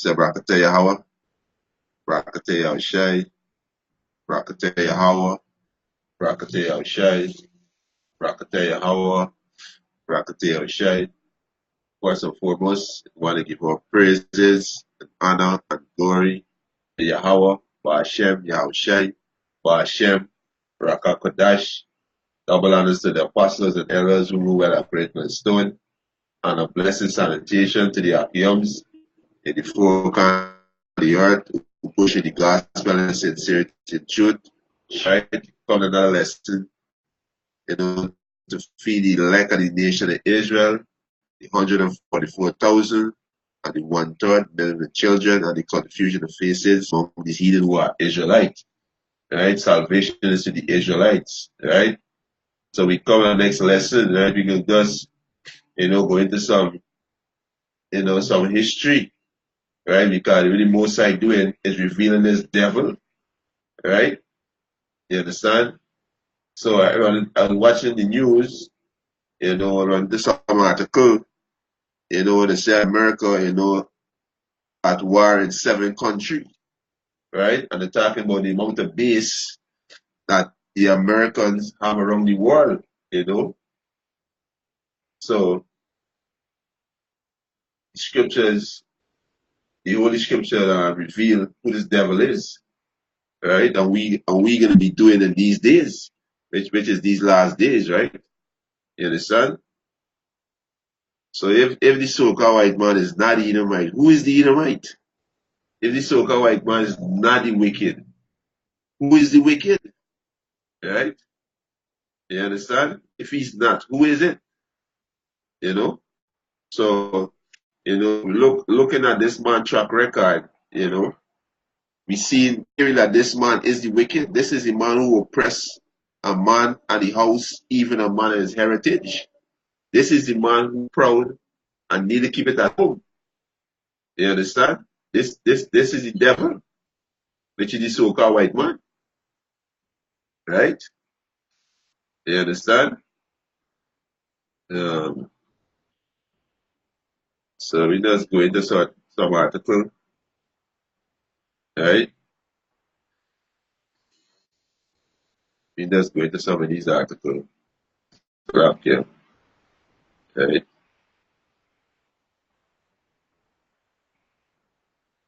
Say Brakate Yahweh, Brakate Yahushai, Brakate Yahweh, Brakate Yahushai, Brakate Yahweh, Brakate Yahushai. First and foremost, I want to give all praises and honor and glory to Yahweh, Ba'ashem, Yahushai, Ba'ashem, Raka Kodash. Double honors to the apostles and elders who rule at a great stone, and a blessed salutation to the Akiyams in the four corners of the earth who push the gospel in sincerity and truth. Right? Come another lesson, to feed the elect of the nation of Israel, the 144,000 and the 1/3 million of children, and the confusion of faces among the heathen who are Israelites. Right? Salvation is to the Israelites. Right? So we come to the next lesson, right? We can just, go into some, some history, right? Because really most I doing is revealing this devil, right? You understand? So I was watching the news, on this article, they say America, at war in 7 countries, right? And they're talking about the amount of base that the Americans have around the world. So the scriptures, the Holy Scripture reveal who this devil is, right? And we gonna be doing in these days, which is these last days, right? You understand? So if the so-called white man is not the Edomite, who is the Edomite? If the so-called white man is not the wicked, who is the wicked? Right? You understand? If he's not, who is it? So, looking at this man track record, we see clearly that this man is the wicked. This is the man who oppress a man and the house, even a man and his heritage. This is the man who proud and need to keep it at home. You understand? This is the devil, which is the so-called white man. Right? You understand? Um, so we just go into some article, right? We just go into some of these articles. Yeah. Right?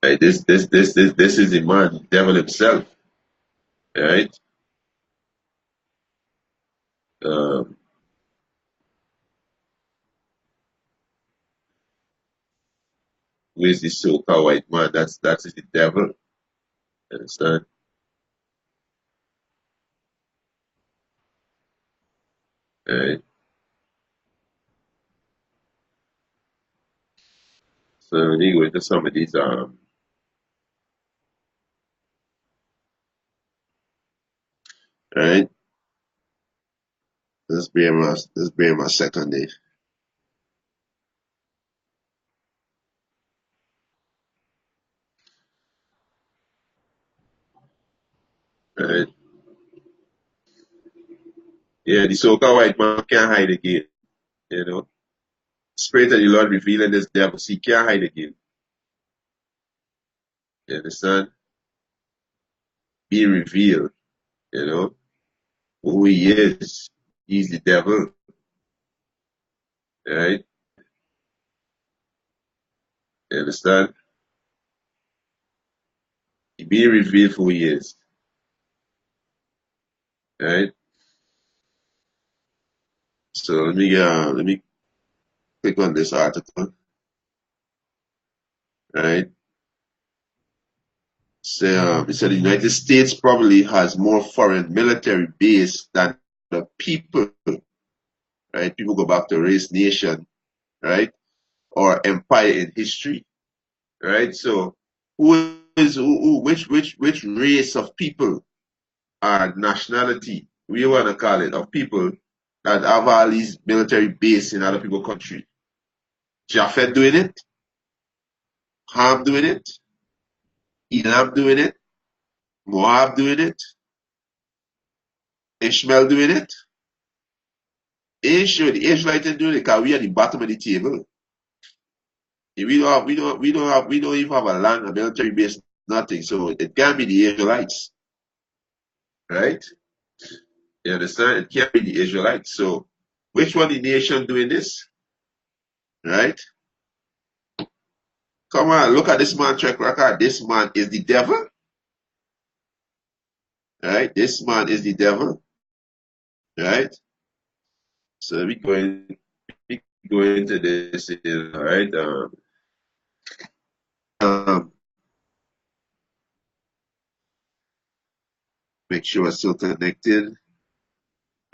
Right? This is the man, the devil himself. Right? Um, who is the so-called white man? That is the devil. You understand? Right? So we go into some of these right? Let's be my second day. Right? Yeah, the so-called white man can't hide again. You know, Spirit of the Lord revealing this devil, so he can't hide again. You understand? Be revealed. You know who he is. He's the devil. Right? You understand? He be revealed who he is. Right? So let me click on this article. Right? So it said the United States probably has more foreign military base than the people. Right? People go back to race, nation, right? Or empire in history. Right? So which race of people or nationality, we want to call it, of people that have all these military base in other people's country? Japhet doing it, Ham doing it, Elam doing it, Moab doing it, Ishmael doing it. Ain't sure the Israelites doing it because we are the bottom of the table. We don't even have a land, a military base, nothing. So it can't be the Israelites, right? You understand? It can't be the Israelites. So which one the nation doing this, right? Come on, look at this man track record. This man is the devil, right? This man is the devil, right? So we go into this, right? Um, make sure we're still connected,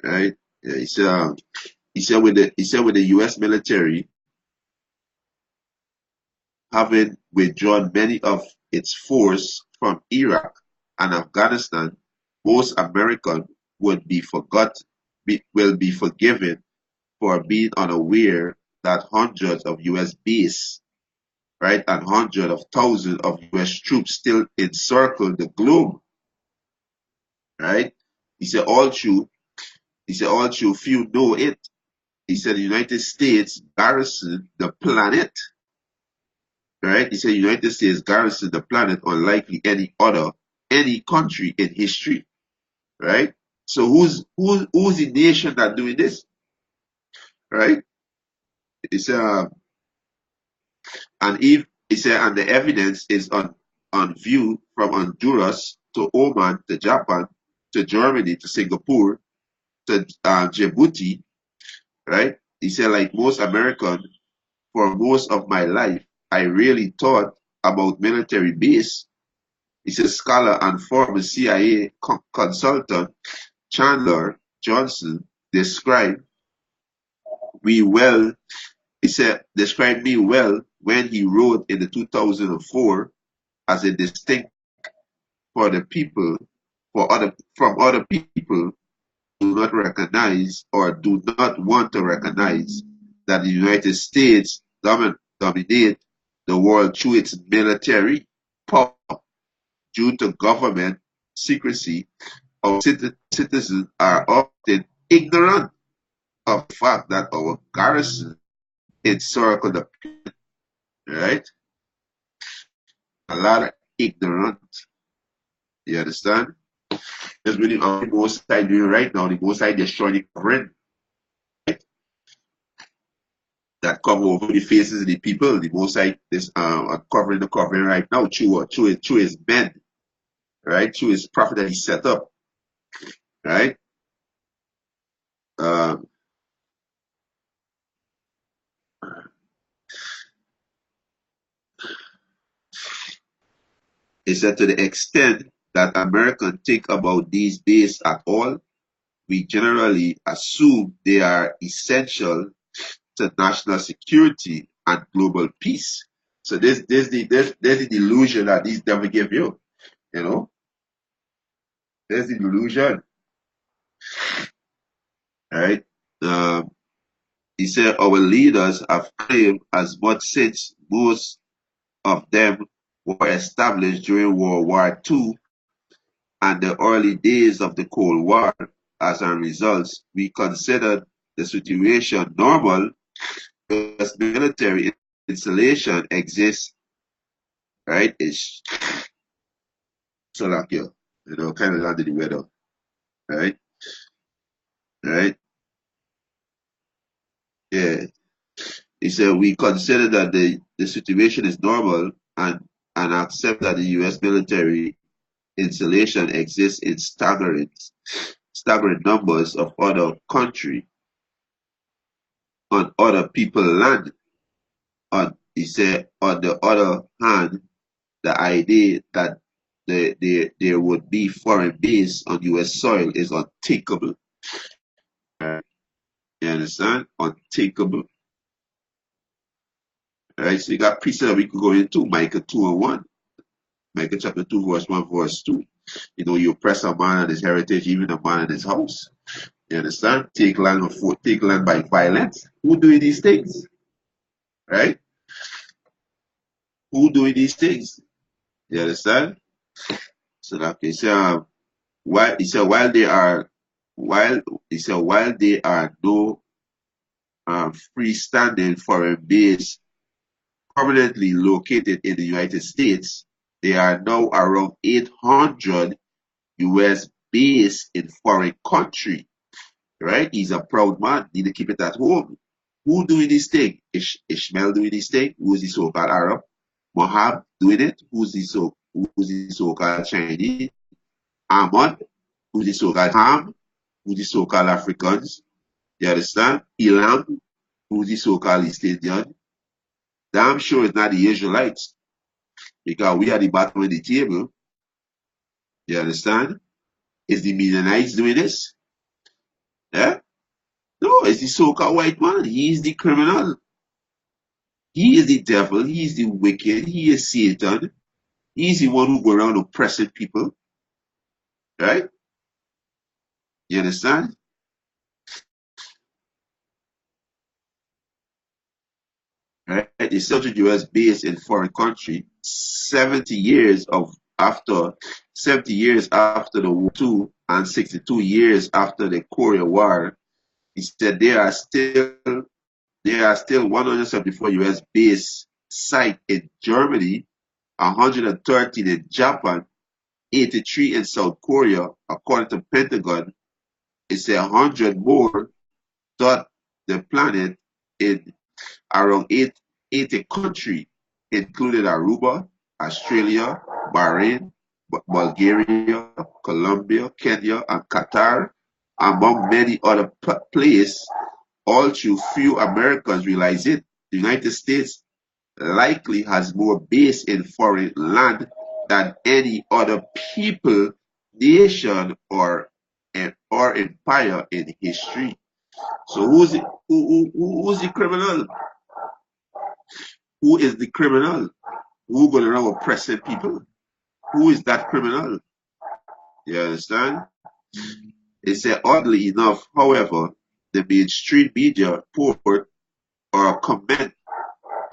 right? Yeah, he said with the U.S. military having withdrawn many of its force from Iraq and Afghanistan, most Americans would be will be forgiven for being unaware that hundreds of U.S. bases, right, and hundreds of thousands of U.S. troops still encircle the globe, right? He said all through few know it. He said the United States garrison the planet, right? He said United States garrison the planet unlikely any country in history, right? So who's the nation that doing this, right? He said, and if he said, and the evidence is on view from Honduras to Oman to Japan to Germany to Singapore to Djibouti, right? He said, like most Americans, for most of my life, I really thought about military base. He said, scholar and former CIA consultant Chandler Johnson described me well. He said, described me well when he wrote in the 2004 as a distinct for the people, from other people who do not recognize or do not want to recognize that the United States dominate the world through its military power due to government secrecy. Our citizens are often ignorant of the fact that our garrison encircle the right. A lot of ignorant. You understand? That's really the most I doing right now. The most I destroying the covering, right? That cover over the faces of the people. The most I is covering the covering right now through his men, right? Through his prophet that he set up, right? Um, it said to the extent that Americans think about these days at all, we generally assume they are essential to national security and global peace. So there's the delusion that these devil give you, you know. There's the delusion, right? Um, he said our leaders have claimed as much since most of them were established during World War II and the early days of the Cold War. As a result, we considered the situation normal because military installation exists, right? It's so like kind of under the weather, right? Right? Yeah. He said we consider that the situation is normal and accept that the US military installation exists in staggering numbers of other country on other people land. He said on the other hand, the idea that there would be foreign base on US soil is unthinkable. Right? You understand? Unthinkable. Right? So you got precept that we could go into Micah 2 and 1. Micah chapter 2, verse 1, verse 2. You oppress a man and his heritage, even a man and his house. You understand? Take land by violence. Who doing these things? Right? Who doing these things? You understand? So that he said, while while they are no freestanding foreign base permanently located in the United States. There are now around 800 US based in foreign country. Right? He's a proud man. Need to keep it at home. Who doing this thing? Ishmael doing this thing? Who's the so-called Arab? Mohab doing it? Who's the so-called Chinese? Ahmad? Who's the so-called Ham? Who's the so-called Africans? You understand? Elam? Who's the so-called East Indian? Damn sure it's not the Israelites because we are the bottom of the table. You understand? Is the Midianites doing this? Yeah? No, it's the so-called white man. He is the criminal. He is the devil. He is the wicked. He is Satan. He is the one who go around oppressing people. Right? You understand? Right? The Celtic US based in foreign country 70 years after the War II and 62 years after the Korea War. He said there are still 174 US base sites in Germany, 113 in Japan, 83 in South Korea, according to Pentagon. It's 100 more dot the planet in around 80 countries, including Aruba, Australia, Bahrain, Bulgaria, Colombia, Kenya, and Qatar, among many other places. All too few Americans realize it. The United States likely has more base in foreign land than any other people, nation, or empire in history. So who's the criminal? Who is the criminal? Who going around oppressing people? Who is that criminal? You understand? They say oddly enough, however, the mainstream media report or comment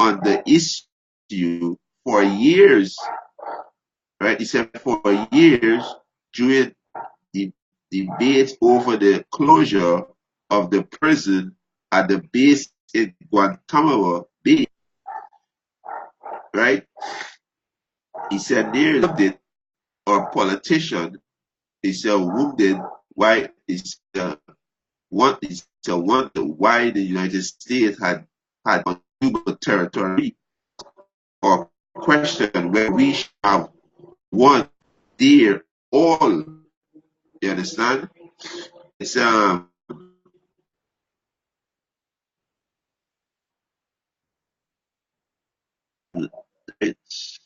on the issue for years, right? He said for years during the debate over the closure of the prison at the base in Guantanamo Bay, right? He said near it or politician, he said wounded why wonder why the United States had on Cuban territory or question where we should have won there all. You understand? It's it's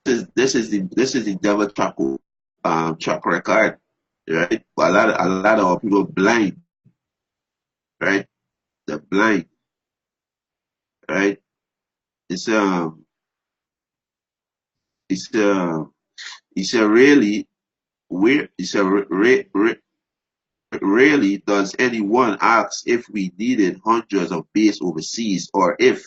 this is the devil track record, right? But a lot of our people blind, right? They're blind, right? It's it's it's a really weird. It's a rarely does anyone ask if we needed hundreds of base overseas or if,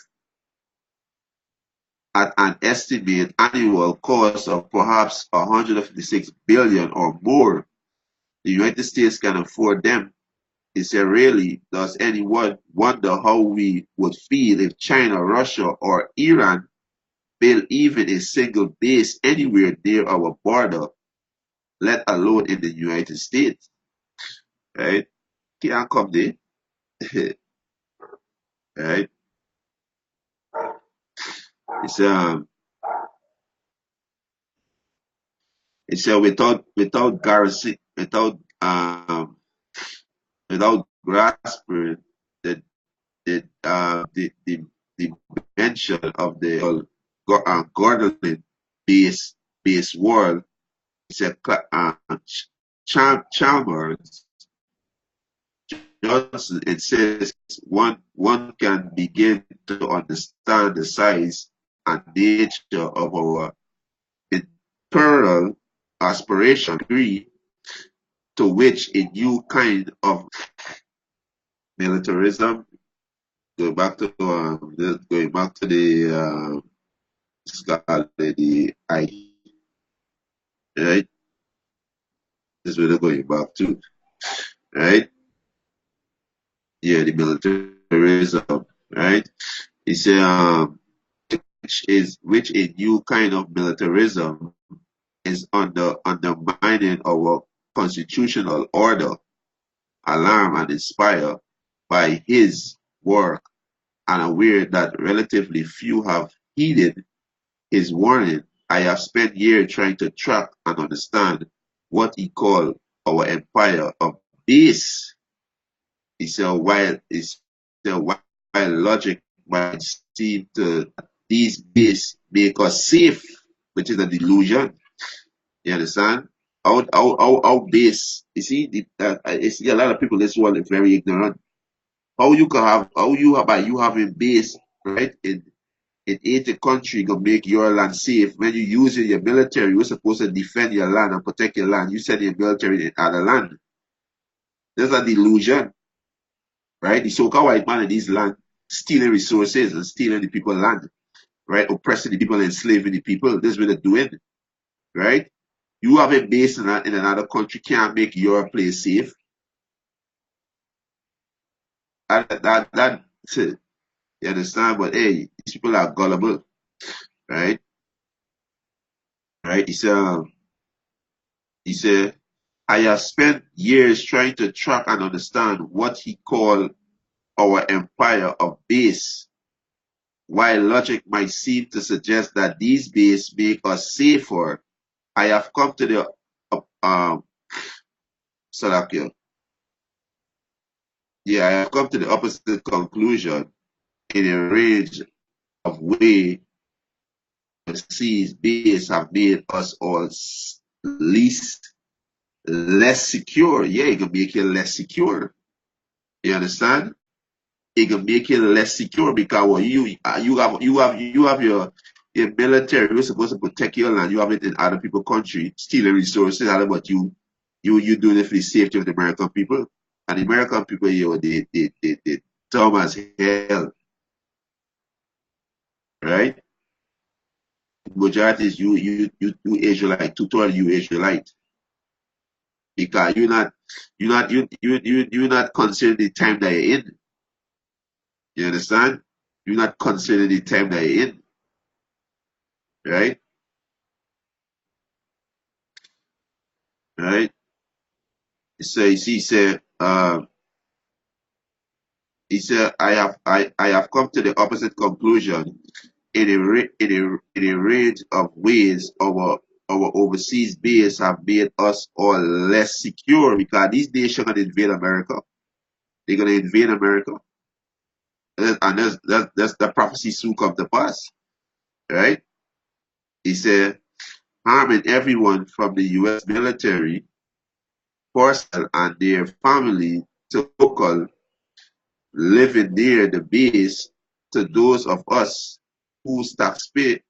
at an estimated annual cost of perhaps 156 billion or more, the United States can afford them. He said, really, does anyone wonder how we would feel if China, Russia, or Iran built even a single base anywhere near our border, let alone in the United States? Right? Can't come there. Right? It's it's without garrison without grasping the the dimension of the Gordon base world. It's a Chalmers Johnson insists one can begin to understand the size and nature of our imperial aspiration degree to which a new kind of militarism going back to the the I right. This is where they're going back to, right? Yeah, the military militarism, right? He said, which a new kind of militarism is undermining our constitutional order, alarm and inspire by his work, and aware that relatively few have heeded his warning. I have spent years trying to track and understand what he called our empire of base. He said, while logic might seem to these base make us safe, which is a delusion. You understand? Our base. You see, I see a lot of people in this world are very ignorant. By you having base, right? In 80 country gonna make your land safe. When you using your military, you're supposed to defend your land and protect your land. You send your military in other land. There's a delusion, right? The so-called white man in this land stealing resources and stealing the people's land, right? Oppressing the people, enslaving the people. This is what they're doing, right? You have a base in another country can't make your place safe. That's it. You understand? But hey, these people are gullible, right? Right? He said, I have spent years trying to track and understand what he called our empire of base. While logic might seem to suggest that these bases make us safer, I have come to the Salakio. Yeah, I have come to the opposite conclusion in a range of ways. Overseas bases have made us all least less secure. Yeah, it can make you less secure. You understand? It can make it less secure because well, you have your military. You're supposed to protect your land. You have it in other people's country, stealing resources. How about you doing it for the safety of the American people? And the American people, they dumb as hell, right? Majority is you Israelite, tutorial you Israelite because you're not considering the time that you're in. You understand? You're not considering the time that you're in, right? Right? So he said, I have come to the opposite conclusion in a range of ways. Our overseas base have made us all less secure because these nations gonna invade America. They're gonna invade America, and that's the prophecy soon come to pass, right? He said, harming everyone from the U.S. military personnel and their family to local living near the base to those of us who tax pay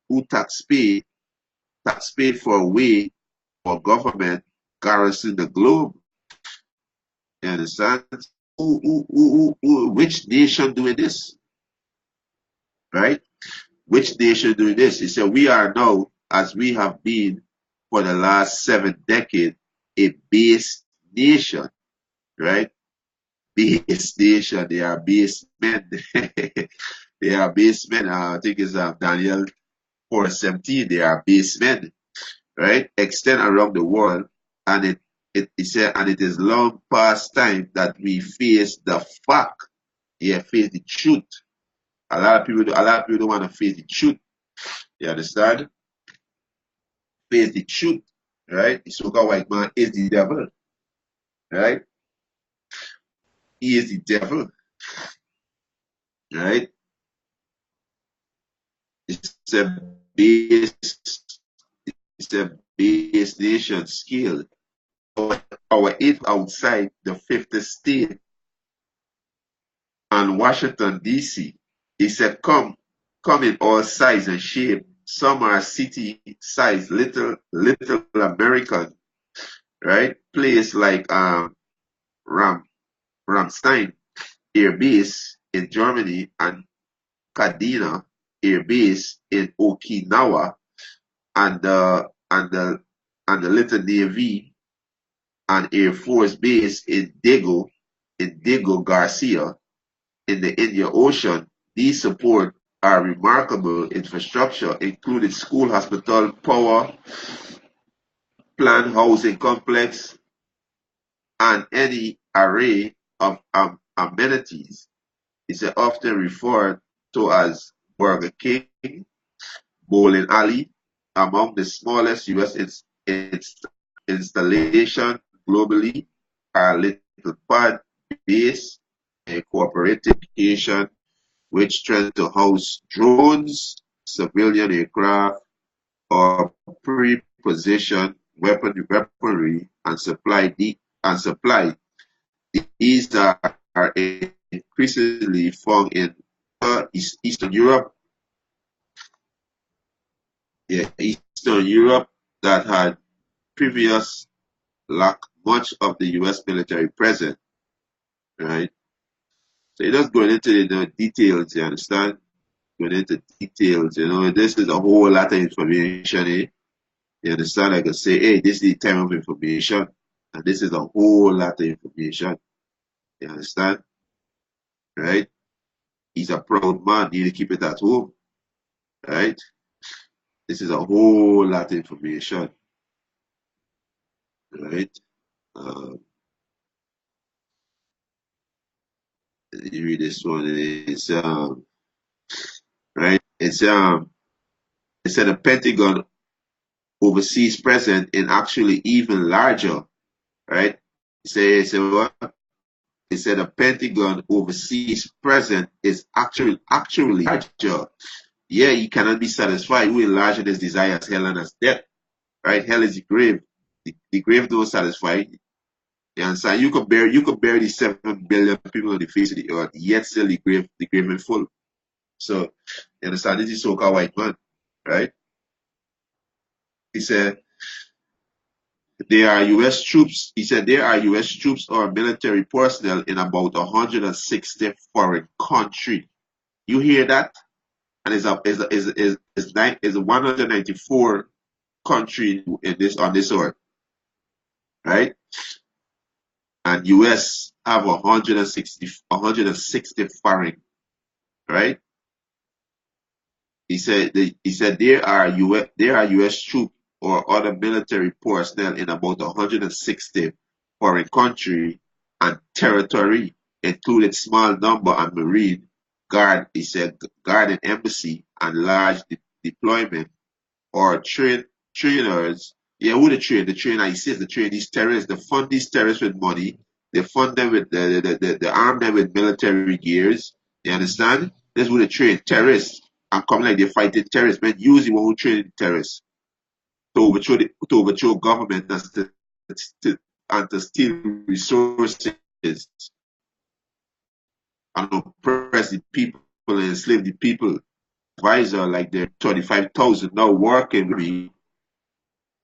for a way for government garrison the globe. You understand? Which nation doing this? Right? Which nation doing this? He said, we are now, as we have been for the last 7 decades, a base nation, right? Base nation. They are base men. They are base men. I think it's Daniel 4:17. They are base men, right? Extend around the world, and it said, and it is long past time that we face the fact. Yeah, face the truth. A lot of people don't want to face the truth. You understand? Face the truth, right? The so-called white man is the devil, right? He is the devil, right? It's a base, it's a base nation skill. Our eighth outside the 50th state and Washington, D.C. He said, come in all size and shape. Some are city size, little American, right? Place like Ram, Ramstein Air Base in Germany and Kadena Air Base in Okinawa and the little Navy and Air Force Base in Diego Garcia in the Indian Ocean. These support our remarkable infrastructure, including school, hospital, power plant, housing complex, and any array of amenities. It's often referred to as Burger King, bowling alley, among the smallest U.S. installation globally, are little pad base, a cooperative application which tends to house drones, civilian aircraft, or pre-positioned weaponry and supply. These are increasingly found in Eastern Europe, Eastern Europe that had previous lacked much of the U.S. military presence, right? So you're just going into the details, you understand? Going into details, this is a whole lot of information, eh? You understand? I can say, hey, this is the time of information, and this is a whole lot of information. You understand? Right? He's a proud man. You need to keep it at home, right? This is a whole lot of information, right? Um, you read this one. It's right. It said the Pentagon overseas present in actually even larger, right? Say what? It said the Pentagon overseas present is actually larger. Yeah, you cannot be satisfied. Who enlarge his desires, hell and as death, right? Hell is the grave. The grave don't satisfy. You understand? You could bury the 7 billion people on the face of the earth, yet still the grave is full. So you understand? This is so-called white man, right? He said there are U.S. troops. He said there are U.S. troops or military personnel in about 160 foreign countries. You hear that? And is 194 country in this on this earth, right? And U.S. have 160 foreign, right? He said there are U.S. troops or other military personnel in about 160 foreign country and territory, including small number and marine guard. He said guard and embassy and large deployment or trainers. Yeah, who they train? The train ISIS, they train these terrorists, they fund these terrorists with money, they fund them with they arm them with military gears. You understand? This is who they train terrorists and come like they're fighting terrorists, but use the one who train terrorists to overthrow government and to steal resources and oppress the people and enslave the people. Advisor like the 25,000 now working with me.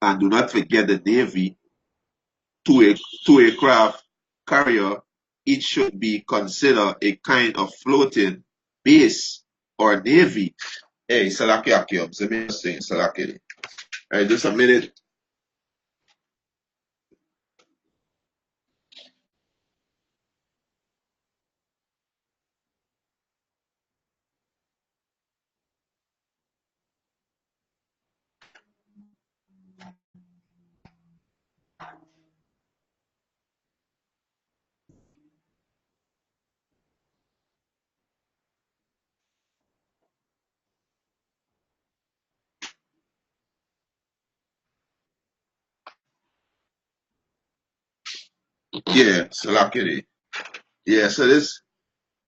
And do not forget the Navy, two aircraft carrier, each should be considered a kind of floating base or navy. Hey, Salaki Akim, let me say Salaki. Hey, just a minute. Yeah, Salaki. Yeah, so this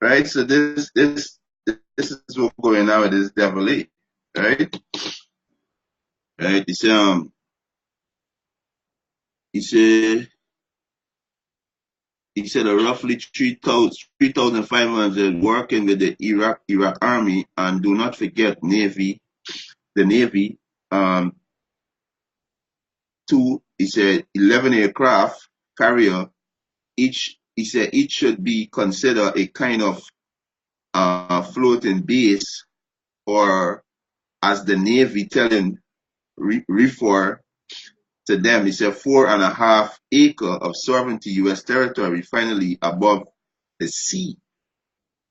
right, so this is what's going on with this devil, right? Right. He said he said roughly 3,500 working with the Iraq army, and do not forget the Navy. Two, he said 11 aircraft carrier. He said each should be considered a kind of floating base, or as the Navy telling refer to them, he said 4.5 acre of sovereignty U.S. territory finally above the sea.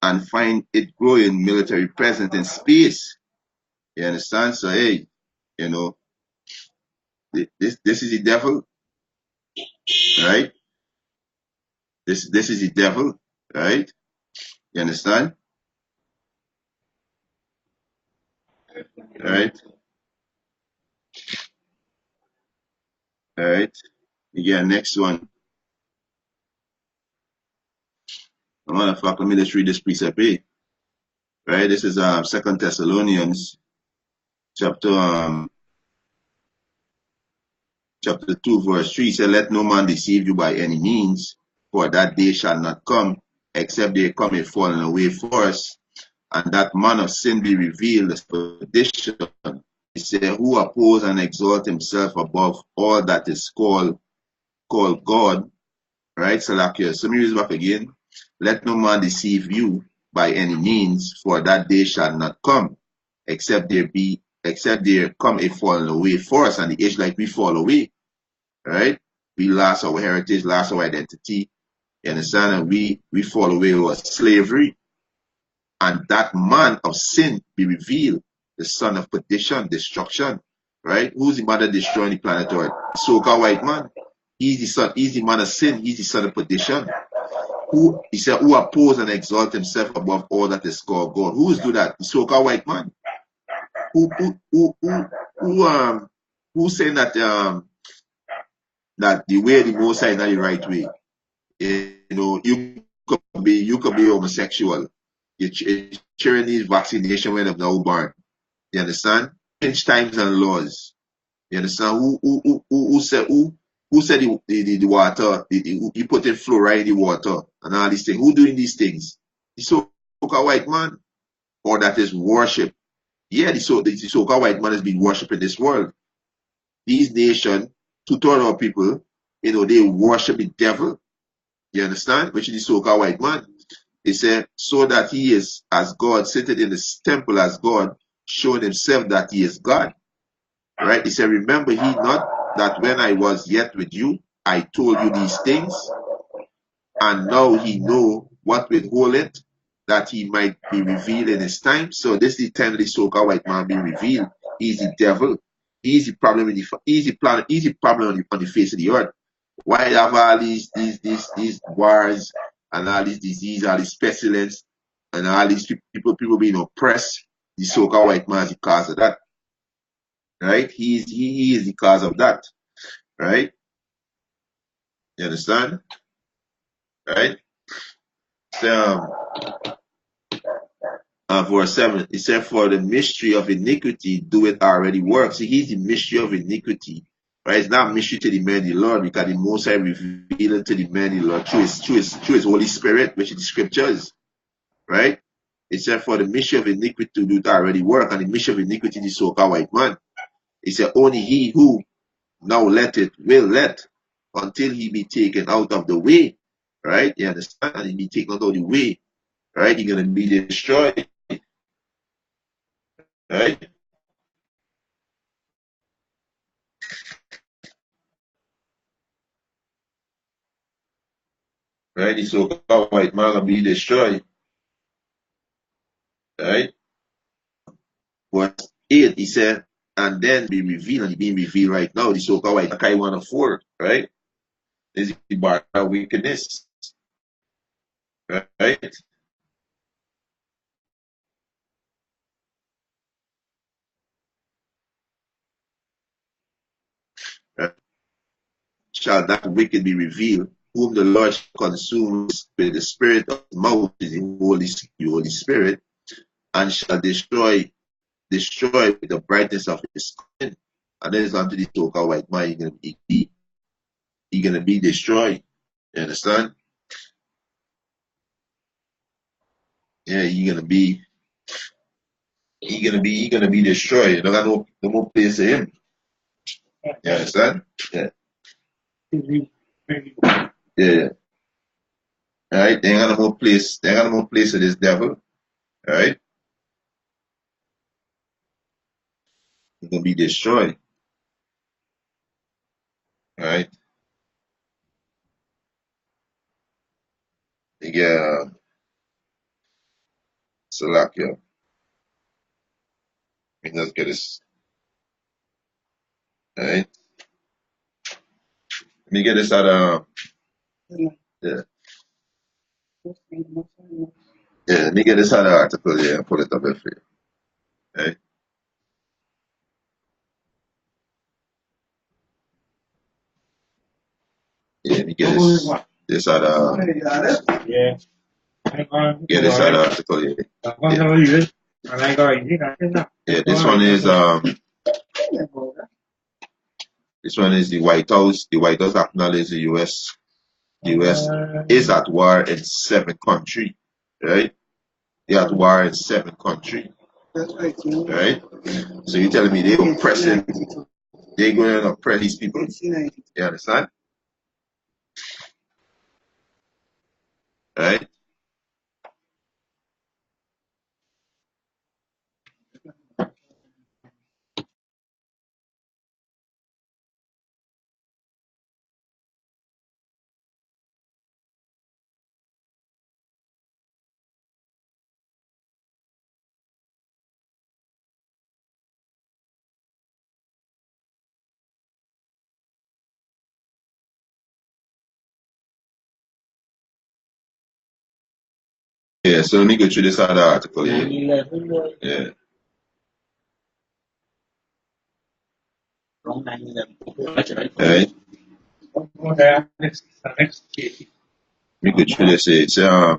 and find it growing military presence in space. You understand? So hey, you know, this is the devil, right? This is the devil, right? You understand? Right? All right. You get next one. Motherfucker, let me just read this precept here. Right? This is Second Thessalonians chapter chapter 2, verse 3. It said, let no man deceive you by any means, for that day shall not come, except there come a falling away first, and that man of sin be revealed as perdition. He said, who oppose and exalt himself above all that is called God, right? Salakia. So let me read it back again. Let no man deceive you by any means, for that day shall not come, except there come a falling away first, and the age like we fall away, right? We lost our heritage, lost our identity, you understand? And we fall away with slavery, and that man of sin be revealed, the son of perdition, destruction, right? Who's the man that destroying the planet Earth? The so-called white man. He's the man of sin, he's the son of perdition. Who he said, who oppose and exalt himself above all that is called God. Who is do that? The so-called white man. Who who's saying that the way the Most High is not the right way? You know, you could be homosexual. You're cheering these vaccination when of now born. You understand? Change times and laws. You understand? Who said the water, you put in fluoride in the water and all these things? Who doing these things? The so-called white man, or that is worship. Yeah, the so-called white man has been worshipping this world. These nations, two-thirds of people, you know, they worship the devil. You understand? Which is the so-called white man. He said, so that he is as God, seated in the temple as God, showing himself that he is God. Right? He said, remember he not that when I was yet with you, I told you these things, and now he know what withholdeth, that he might be revealed in his time. So this is the time the so-called white man being revealed. He's the devil. He's the problem he's the problem on the face of the earth. Why have all these wars and all these disease, all these pestilence, and all these people being oppressed? The so-called white man is the cause of that. Right? He is the cause of that. Right? You understand? Right? So, verse 7, it said, for the mystery of iniquity do it already work. See, he's the mystery of iniquity. Right? It's not mystery to the man of the Lord, because the Most High revealed to the man of the Lord through his Holy Spirit, which is the scriptures. Right? It said, for the mystery of iniquity do it already work, and the mystery of iniquity is the so-called white man. It said, only he who now let it will let until he be taken out of the way. Right? You understand? And he be taken out of the way. Right? He's going to be destroyed. Right? Right? The so-called white man gonna be destroyed. Right? Verse 8, he said, and then be revealed, and he being revealed right now. The so-called white man 1:4, right? This is the bar of wickedness. Right? Right? Shall that wicked be revealed, whom the Lord shall consume with the spirit of his mouth, is the Holy Spirit, and shall destroy with the brightness of his skin. And then it's unto the so-called white man, he's gonna be destroyed. You understand? Yeah, he gonna be destroyed. You don't got no more place to him. You understand? Yeah. Yeah. All right. They ain't got no more place. They ain't got no more place for this devil. All right. He's gonna be destroyed. All right. Yeah. Salakia. Let me just get this. Alright. Let me get this out of yeah. Yeah, let me get this out of the article here and put it up here for you. Right? Yeah, let me get this out of get this out of the article here. Yeah, this one is the White House. The White House acknowledges the US is at war in 7 countries. Right? They're at war in 7 countries. Right? So you're telling me they're going to oppress these people? You understand? Right? Yeah, so let me go through this other article here. Yeah. Right. Let me go through this. It's right.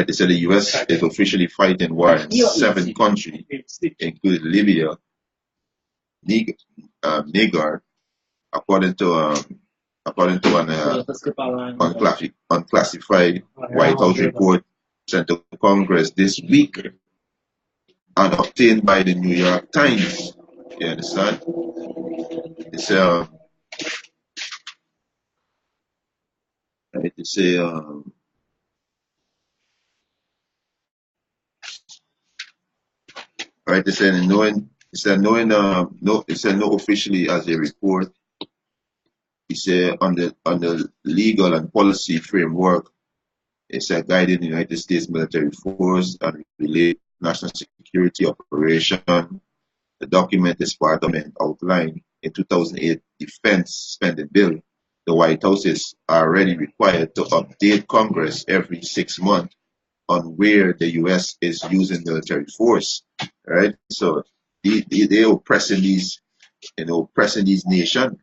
They said the U.S. is officially fighting war in 7 countries, including Libya, Niger, according to an unclassified White House report sent to Congress this week and obtained by the New York Times. You understand? It's right. They say right. They said no officially as a report. He said on the legal and policy framework. It's a guiding the United States military force and related national security operation. The document is part of an outline in 2008 defense spending bill. The White House is already required to update Congress every 6 months on where the U.S. is using military force. Right? So they're oppressing these nations.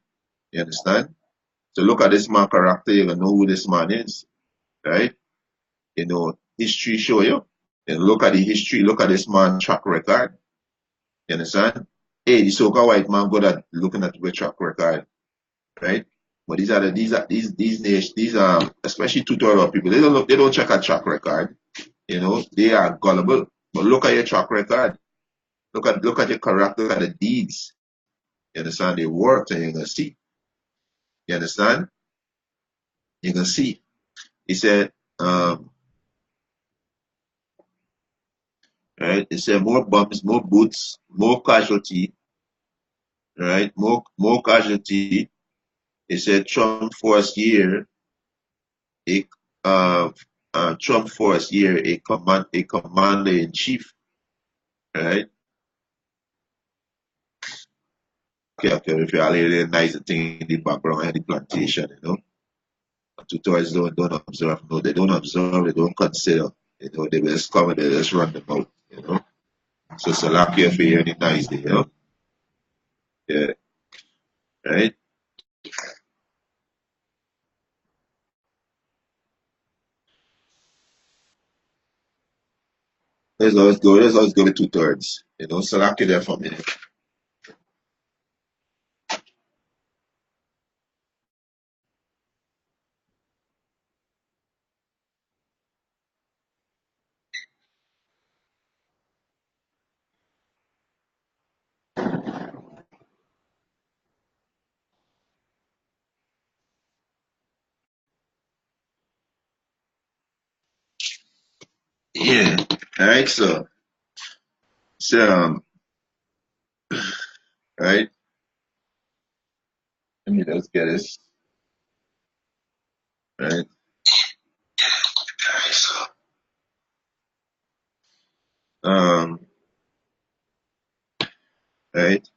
You understand? So look at this man character, you're gonna know who this man is, right? History show you. And look at the history, look at this man track record. You understand? Hey, the so-called white man good at looking at the track record, right? But these especially tutorial people, they don't check a track record. They are gullible. But look at your track record. Look at your character, look at the deeds. You understand? They work and you're gonna see. You understand? You're gonna see. He said, right? He said more bombs, more boots, more casualty, right? More casualty. He said a uh, Trump force year a commander in chief, right? Okay. If you are really nice thing in the background and the plantation, Tutors don't observe, no, they don't observe, they don't consider, they just come and they just run them out. So Salakia for hearing it nicely. Yeah, right? Let's always go with 2/3. Salakia there for me. Yeah. All right, so right, let me just get this. Right. Um, right?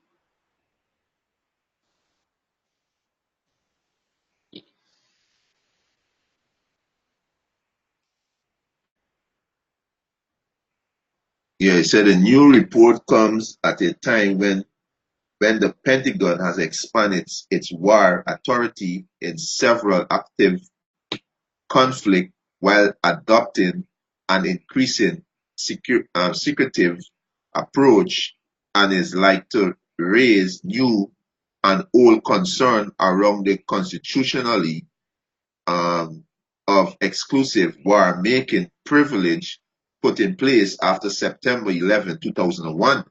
Yeah, it said a new report comes at a time when the Pentagon has expanded its war authority in several active conflict while adopting an increasing secretive approach and is like to raise new and old concern around the constitutionally um, of exclusive war making privilege put in place after September 11, 2001,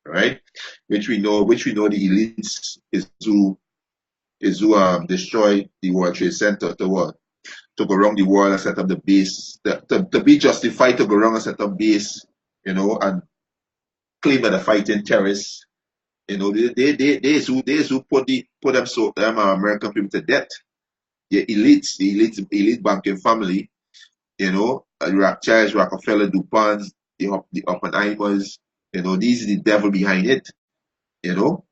right? Which we know the elites is who destroyed the World Trade Center to what? To go around the world and set up the base, to be justified to go around and set up base, and claim that they're fighting terrorists. They is who put them American people to death. The elite banking family, Rothschilds, Rockefeller, DuPonts, the Oppenheimers, these are the devil behind it, you know.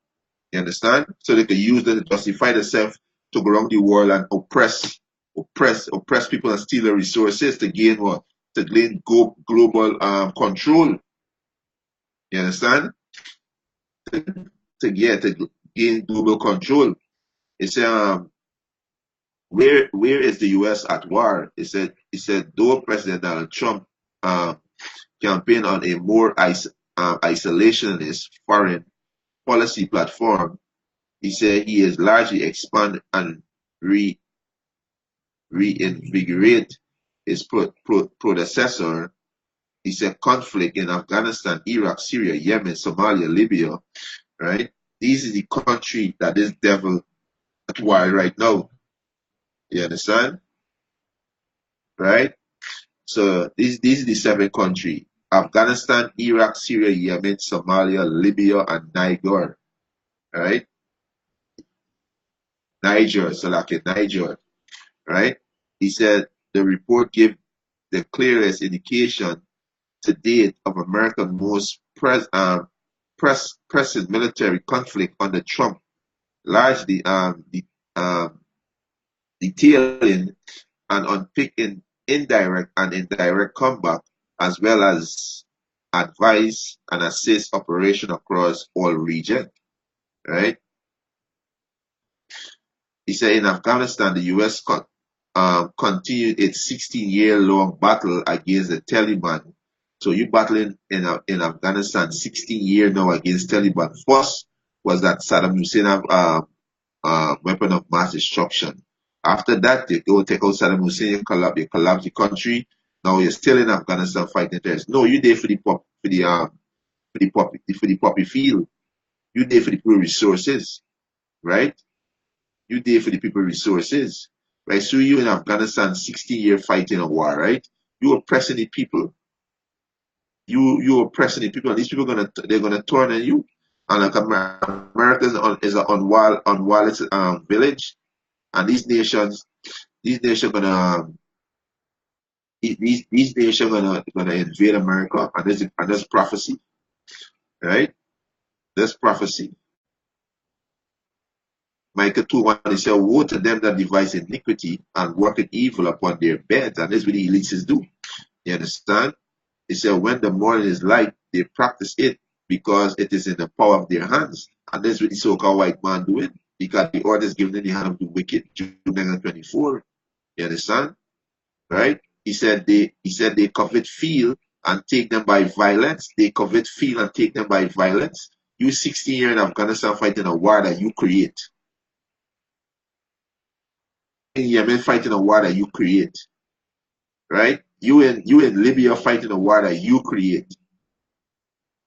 You understand? So they can use that to justify themselves to go around the world and oppress people and steal their resources to gain what? To gain global control. You understand? To gain global control. It's where is the US at war? It said though President Donald Trump uh, campaign on a more isolationist foreign policy platform, he said he is largely expand and re reinvigorate his predecessor. He said conflict in Afghanistan, Iraq, Syria, Yemen, Somalia, Libya, right? These are the country that this devil at war right now. You understand? Right? So these are the seven countries. Afghanistan, Iraq, Syria, Yemen, Somalia, Libya, and Niger. Right? Niger, so like in Niger, right? He said the report gave the clearest indication to date of America's most pressing military conflict under Trump, largely um, detailing and unpicking indirect and indirect combat, as well as advise and assist operation across all regions. Right? He said in Afghanistan, the U.S. continued its 16-year-long battle against the Taliban. So you battling in Afghanistan 16 years now against Taliban. First was that Saddam Hussein have weapon of mass destruction. After that, they go take out Saddam Hussein, you collapse the country. Now you're still in Afghanistan fighting terrorists. No, you there for the poppy field. You there for the poor resources, right? You there for the people resources, right? So you in Afghanistan, 16-year fighting a war, right? You oppressing the people. You oppressing the people, and these people they're gonna turn on you. And like America is an unwalled village, and these nations these nations gonna invade America, and there's prophecy, right? There's prophecy. Micah 2:1, he said, woe to them that devise iniquity and work evil upon their beds, and that's what the elites do. You understand? He said, when the morning is light, they practice it because it is in the power of their hands. And that's what the so-called white man doing, because the order is given in the hand of the wicked, Jude 9:24. You understand? Right? He said they covet field and take them by violence. They covet field and take them by violence. You 16 years in Afghanistan fighting a war that you create. In Yemen fighting a war that you create. Right? You in Libya fighting a war that you create.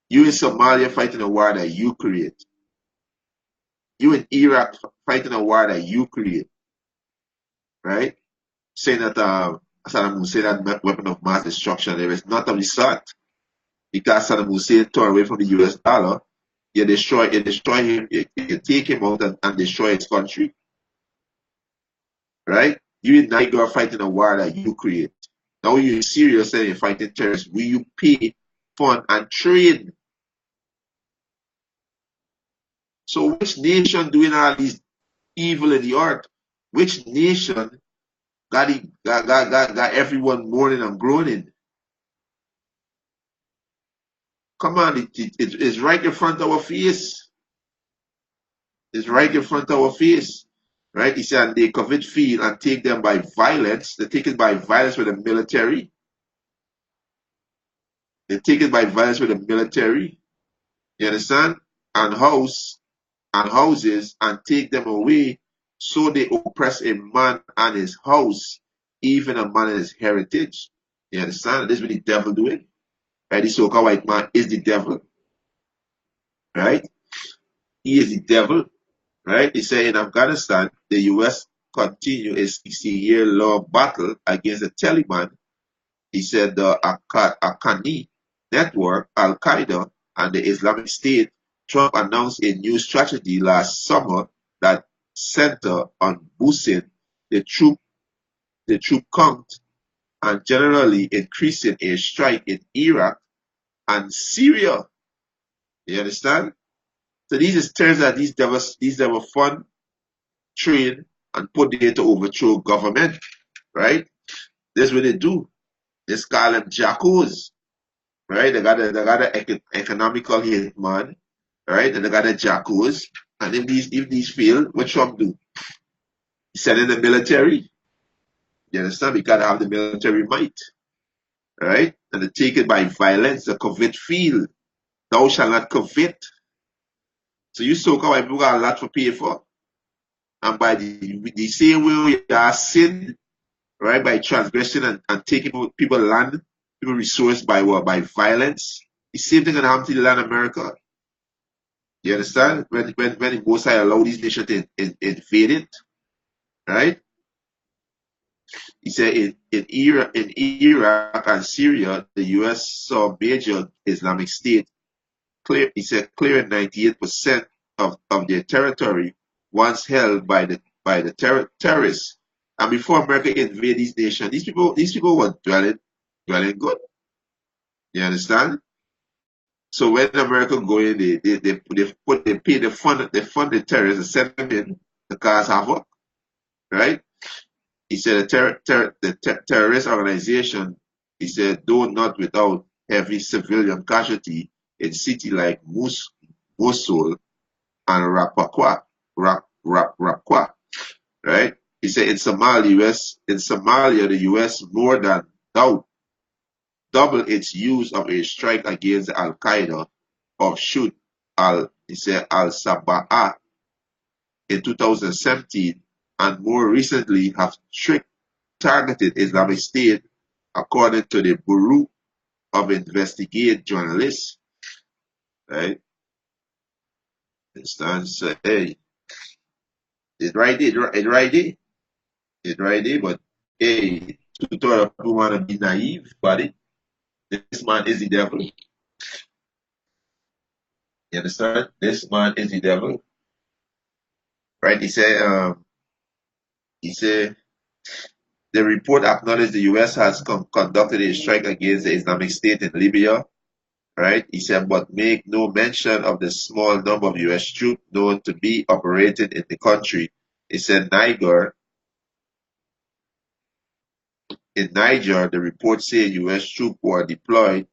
You in Somalia fighting a war that you create. You in Iraq fighting a war that you create. Right? Saying that Saddam Hussein had weapon of mass destruction. There is not of the sort. Because Saddam Hussein tore away from the US dollar, you destroy him, you take him out and destroy his country. Right? You in Niger fighting a war that you create. Now you serious and you're fighting terrorists. Will you pay? fun, and trade. So which nation doing all these evil in the earth? Which nation got everyone mourning and groaning? Come on, it's right in front of our face. It's right in front of our face. Right? He said, and they covet field and take them by violence. They take it by violence with the military. They take it by violence with the military. You understand? And houses and take them away. So they oppress a man and his house, even a man and his heritage. You understand? This is what the devil doing. Right? The so-called white man is the devil. Right? He is the devil. Right? He said in Afghanistan, the US continue a 60-year-long battle against the Taliban. He said the Akani network, Al Qaeda, and the Islamic State. Trump announced a new strategy last summer that centered on boosting the troop count and generally increasing a strike in Iraq and Syria. You understand? So these is terms that these devils fund, train, and put there to overthrow government, right? That's what they do. They call them jackos, right? They got a economical hit man, right? And they got a jackos. And if these fail, what Trump do? He send in the military. You understand? We gotta have the military might, right? And they take it by violence, the covet field. Thou shalt not covet. So you so-called white people got a lot to pay for. And by the same way we are sin, right? By transgression and taking people land, people resource by what? By violence. The same thing gonna happen to the land of America. You understand? When the Most High allow these nations to invade it, right? He said in Iraq and Syria, the US saw major Islamic State clearing 98% of their territory once held by the terrorists. And before America invaded these nations, these people were dwelling good. You understand? So when America go in, they fund the terrorists and send them in to cause havoc, right? He said the terrorist organization, he said, though not without heavy civilian casualty in cities like Mosul and Rapakwa, right? He said in Somalia, the US more than double its use of a strike against Al Qaeda offshoot he said Al Sabah in 2017, and more recently have targeted Islamic State, according to the Bureau of Investigate Journalists. Right? Understand? So, hey, it right there, but hey, two-thirds of people want to be naive, buddy. This man is the devil. You understand? This man is the devil. Right? He said, the report acknowledged the US has conducted a strike against the Islamic State in Libya, right? He said, but make no mention of the small number of US troops known to be operating in the country. He said, in Niger, the report said US troops were deployed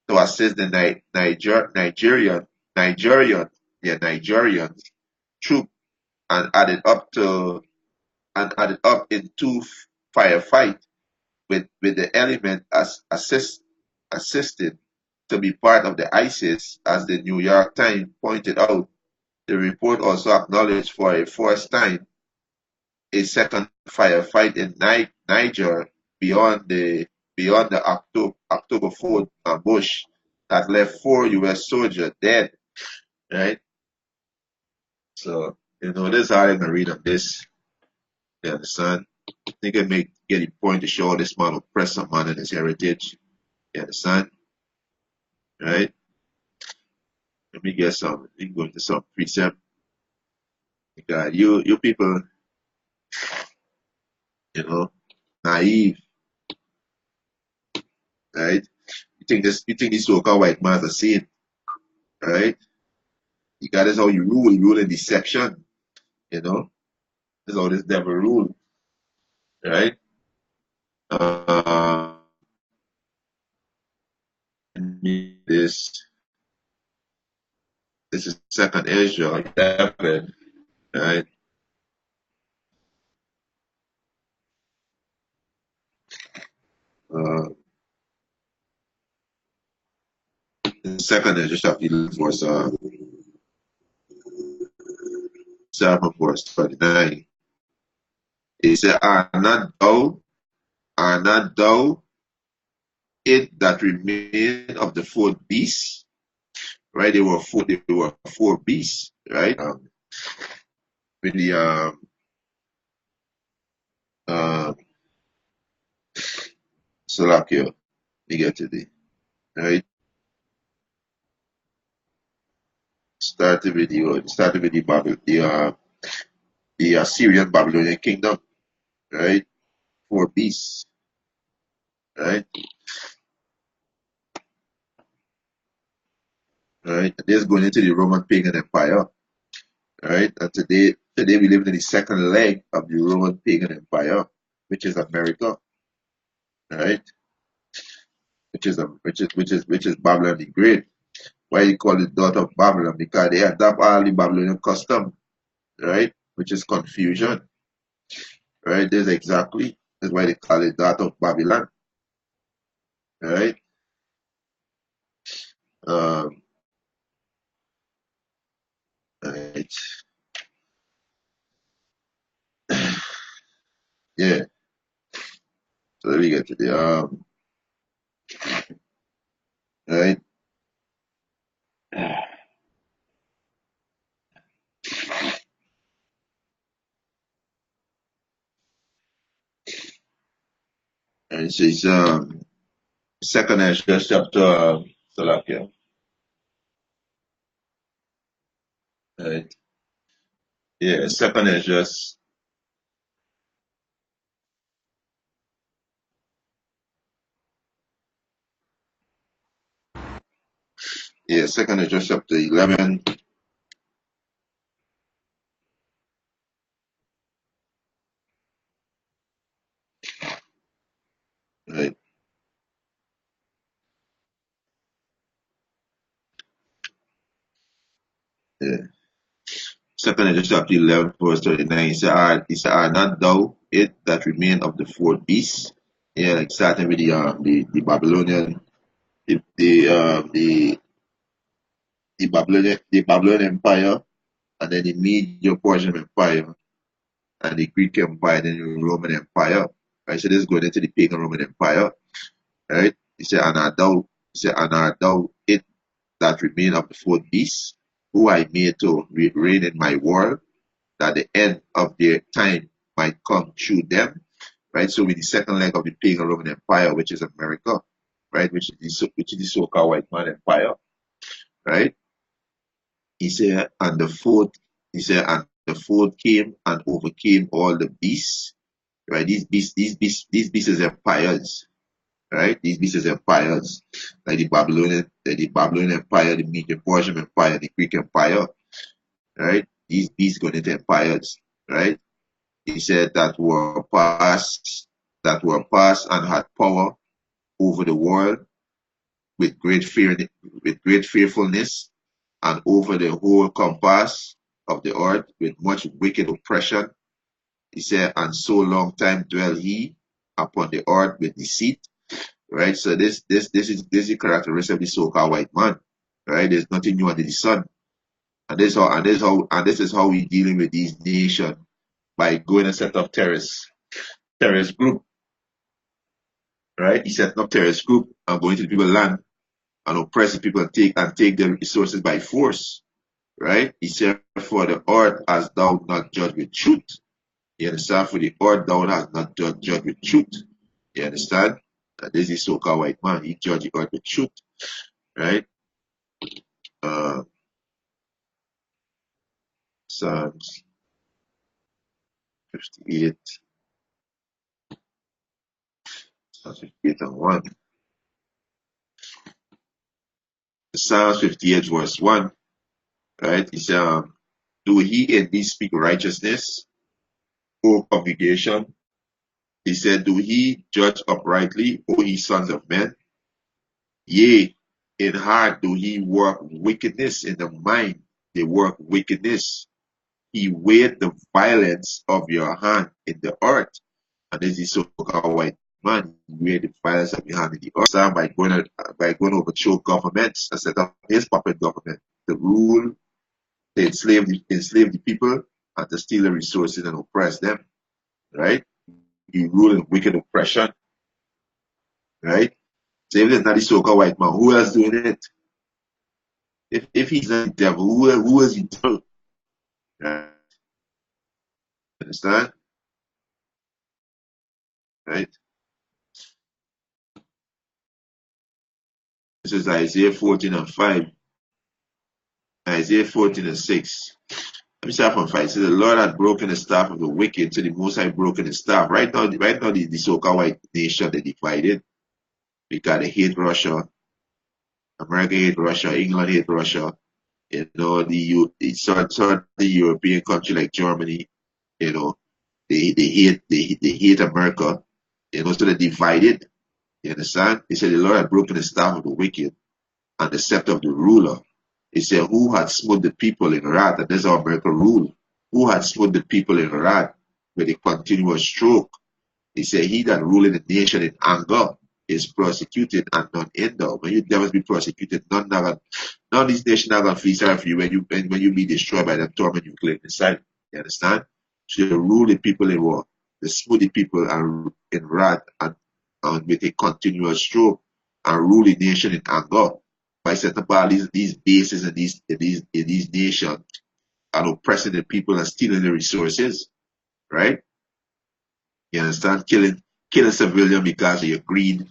to assist the Nigerian troop and added up into firefight with the element as assisted to be part of the ISIS, as the New York Times pointed out. The report also acknowledged for a first time a second firefight in Niger beyond the October 4th ambush that left 4 US soldiers dead. Right? So this is how I can read on this. You understand? I think I may get a point to show this man oppress a man and his heritage. You understand? Right? Let me get some. We can go into some precept. God, you people, you know, naive, right? You think this so-called white man's a saint, right? You got this how you rule in deception, you know. This is how this devil rule, right? Uh, this this is second Ezra 11, right? Uh, second Ezra chapter 11, verse 7, verse 39. It said, are not thou it that remain of the four beasts? Right? They were four beasts, right? With the uh Salakio, you get to the right? Started with the Assyrian Babylonian kingdom, right? Four beasts, right? Right? And this going into the Roman pagan empire, right? And today we live in the second leg of the Roman pagan empire, which is America, right? Which is Babylon the Great. Why you call it daughter of Babylon? Because they adopt all the Babylonian custom, right? Which is confusion, right? That's why they call it daughter of Babylon, right? Um, right. Yeah. So let me get to the right. And it says second Ezra chapter Salakia, right? Yeah, second Ezra, yeah, second Ezra chapter 11, right? Yeah. Second Ezra chapter 11, verse 39. He said, are not thou it that remain of the four beasts? Yeah, like starting with the Babylonian, the Babylonian Empire, and then the Medio Persian Empire, and the Greek Empire, then the Roman Empire. Right, so this is going into the pagan Roman Empire, right? He said, and art thou it that remain of the four beasts, who I made to reign in my world, that the end of their time might come through them, right? So with the second leg of the pagan Roman Empire, which is America, right, which is the so-called white man empire, right? He said, and the fourth came and overcame all the beasts, right? These beasts is empires, right? These beasts is empires, like the Babylonian Empire, the Median Persian Empire, the Greek Empire, right? These beasts going into empires, right? He said that were past and had power over the world with with great fearfulness, and over the whole compass of the earth with much wicked oppression. He said, and so long time dwell he upon the earth with deceit. Right? So this is the characteristic of the so-called white man. Right? There's nothing new under the sun. And this is how we dealing with these nations, by going and set up terrorist group, right? He set up terrorist group and going to the people land and oppress the people and take their resources by force, right? He said, for the earth has thou not judged with truth. You understand? For the earth thou hast not judged with truth. You understand? And this is so-called white man. He judged the earth with truth, right? Uh, Psalms 58, Psalms 58 and 1. Psalms 58 verse 1, right? He said, do he indeed speak righteousness, O congregation? He said, do he judge uprightly, O ye sons of men? Yea, in heart do he work wickedness, in the mind they work wickedness. He weighed the violence of your hand in the earth. And this is so-called white man. He weighed the violence of your hand in the earth. So by going to overthrow governments and set up his puppet government to rule, to enslave the people, and to steal the resources and oppress them. Right? He ruled in wicked oppression. Right? So if it's not the so-called white man, who else doing it? If he's not the devil, who is the devil? Right? Understand? Right? This is Isaiah 14 and 5. Isaiah 14 and 6. Let me start from 5. It says, the Lord had broken the staff of the wicked, so the Most High broken the staff. Right now the so-called white nation, they divided. Because they hate Russia. America hate Russia. England hate Russia. You know, the European country like Germany, you know, they hate America. You know, so they divided. You understand? He said the Lord had broken the staff of the wicked and the scepter of the ruler. He said, who had smote the people in wrath? And this is how America rule. Who had smote the people in wrath with a continuous stroke? He said, he that ruleth the nation in anger is prosecuted and none hinder. When you devils be prosecuted, none of these nations are going to feel sorry for you when you be destroyed by the torment you claim inside. You understand? So they rule the people in war. They smote the people and in wrath and with a continuous stroke and rule the nation in anger by setting up all these bases and these nations and oppressing the people and stealing the resources, right? You understand? Killing civilians because of your greed,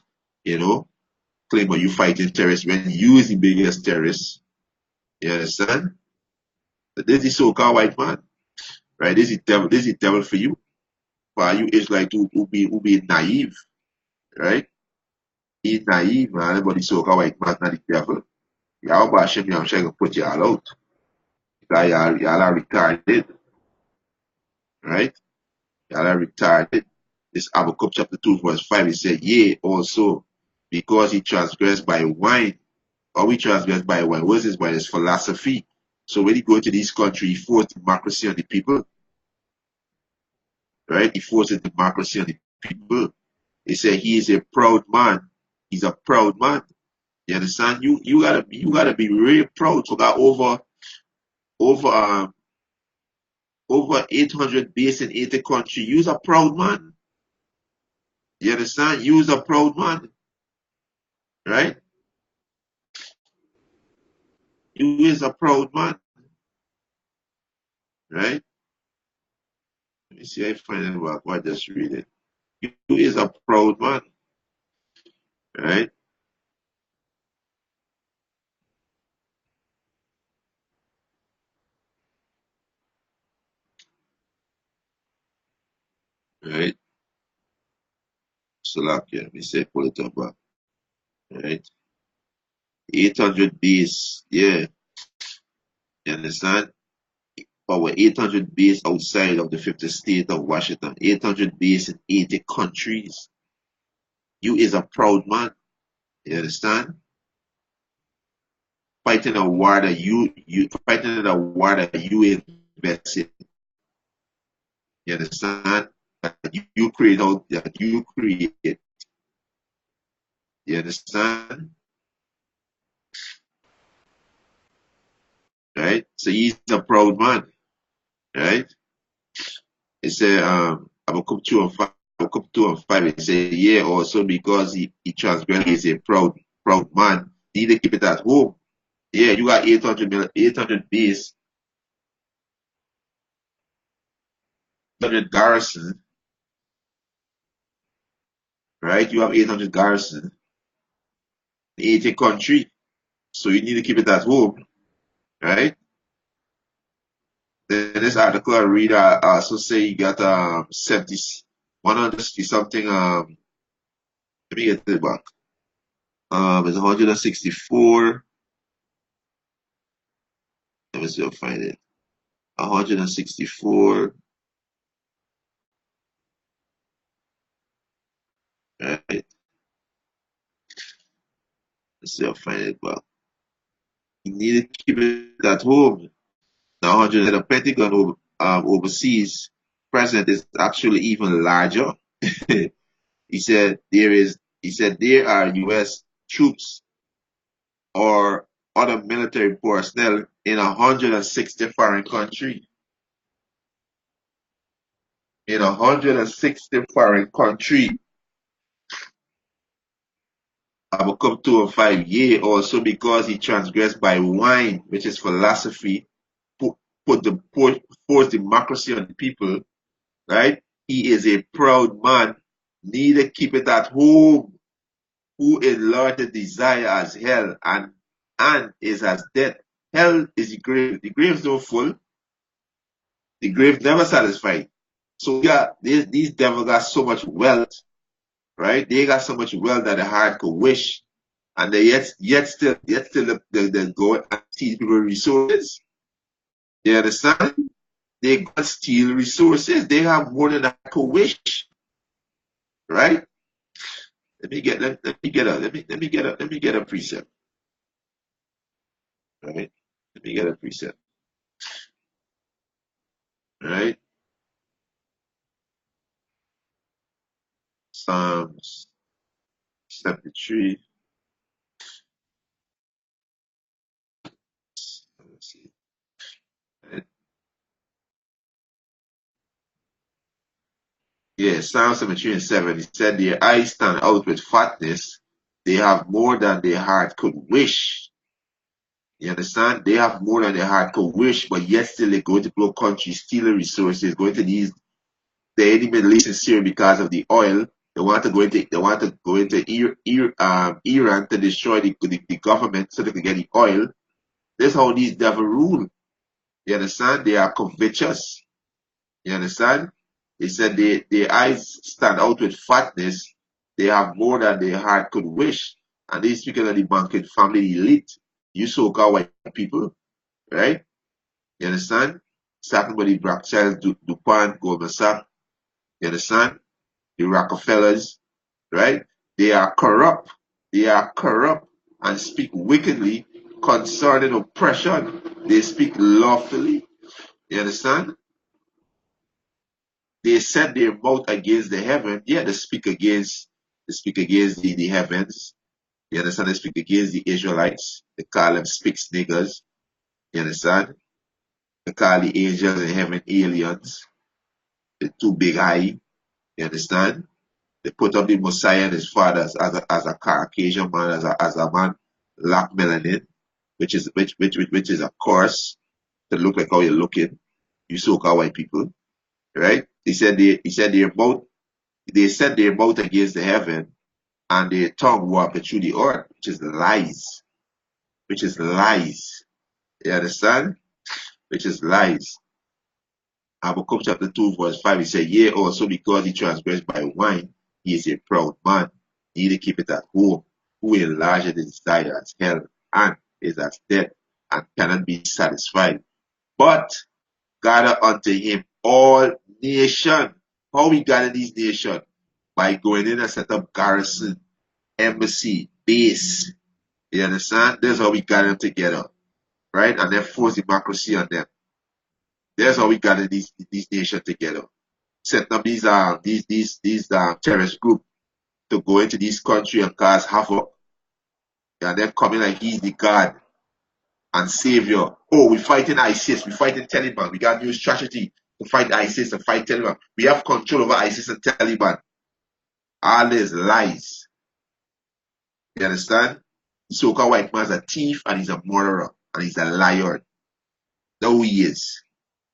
you know, claim you fighting terrorists when you is the biggest terrorist. You understand? But this is so-called white man, right? This is devil for you. For you Israelites who be naive, right? Be naive, man. Everybody so-called white man, not the devil. Y'all Hashem, I'm trying to put y'all out. Because y'all are retarded, right? Y'all are retarded. This Habakkuk chapter 2 verse 5, it said, yea, also, because he transgressed by wine, or we transgressed by wine. What is this? By his philosophy. So when he go to this country, he forced democracy on the people, right? He forces democracy on the people. He said he is a proud man. He's a proud man. You understand? You gotta be really proud. So got over over 800 base in 80 country. You's a proud man. You understand? You's a proud man, right? You is a proud man, right? Let me see. I find it back. I just read it. You is a proud man, right? Right? Slovakia. Let me say pull it up back. Right? 800 base. Yeah. You understand? Our 800 base outside of the 50th state of Washington. 800 base in 80 countries. You is a proud man. You understand? Fighting a war that you fighting in a war that you invested. You understand? That you create out that you create. You understand? Right? So he's a proud man. Right? It said Habakkuk 2 and 5. Habakkuk 2 and 5. It said, yeah, also because he transgressed, he's a proud man. He need to keep it at home. Yeah, you got 800 base, 800 garrison, right? You have 800 garrison in 80 country. So you need to keep it at home, right? Then this article I read also say you got 70, 160 something. Let me get it back. It's 164. Let me see if I find it. 164. Right. Let's see if I find it. But you need to keep it at home. Now, 100 the Pentagon overseas present is actually even larger. He said there are U.S. troops or other military personnel in 160 foreign countries. In 160 foreign countries, I will come to a 5 year also because he transgressed by wine, which is philosophy, put, force democracy on the people, right? He is a proud man, neither keep it at home, who enlarged the desire as hell and is as death. Hell is the grave. The grave is not full. The grave never satisfied. So yeah, these devils got so much wealth, right? They got so much wealth that the heart could wish, and they yet still they go and steal people resources. You understand? They got steal resources. They have more than I could wish, right? Let me get a precept, right? Let me get a precept, right? Psalms 73. Let's see. Right? Yeah, Psalm 73 and 7. He said, their eyes stand out with fatness. They have more than their heart could wish. You understand? They have more than their heart could wish, but yet still they go to blow countries, stealing resources, going to these the enemy Middle East is Syria because of the oil. They want to go into Iran to destroy the government so they can get the oil. That's how these devil rule. You understand? They are covetous. You understand? He said their eyes stand out with fatness. They have more than their heart could wish. And these speaking of the banking family elite. You so-called white people, right? You understand? Talking about the Rothschild, DuPont, Goldman Sachs. You understand? The Rockefellers, right? They are corrupt. They are corrupt and speak wickedly concerning oppression. They speak lawfully. You understand? They set their mouth against the heaven. Yeah, they speak against the heavens. You understand? They speak against the Israelites. They call them spicks niggers. You understand? They call the angels in heaven aliens. The two big eye. You understand? They put up the Messiah and his fathers as a Caucasian man, as a man lack melanin, which is a curse to look like how you're looking. You so-called white people, right? They set their mouth against the heaven, and their tongue walked through the earth, which is lies. Which is lies. You understand? Which is lies. Habakkuk chapter 2, verse 5, he said, yea, also because he transgressed by wine, he is a proud man, neither keep it at home, who enlargeth his desire as hell, and is as death, and cannot be satisfied. But gather unto him all nation. How we gather these nations? By going in and set up garrison, embassy, base. You understand? That's how we gather them together, right? And then force democracy on them. That's how we gather these nations together. Set up these terrorist group to go into this country and cause havoc. And then coming like he's the God and savior. Oh, we're fighting ISIS, we're fighting Taliban. We got new strategy to fight ISIS and fight Taliban. We have control over ISIS and Taliban. All these lies. You understand? The so-called white man's a thief and he's a murderer and he's a liar. That's who he is.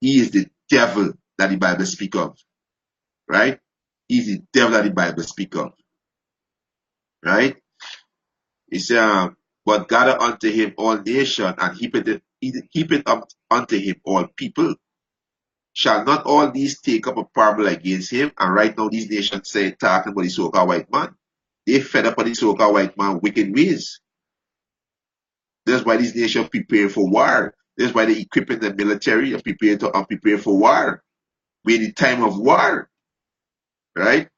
He is the devil that the Bible speaks of. Right? He's the devil that the Bible speaks of. Right? He said, but gather unto him all nations and heap it up unto him all people. Shall not all these take up a parable against him? And right now these nations say talking about the so-called white man. They fed up on the so-called white man wicked ways. That's why these nations prepare for war. That's why they equipping the military and prepare for war. We're in the time of war, right?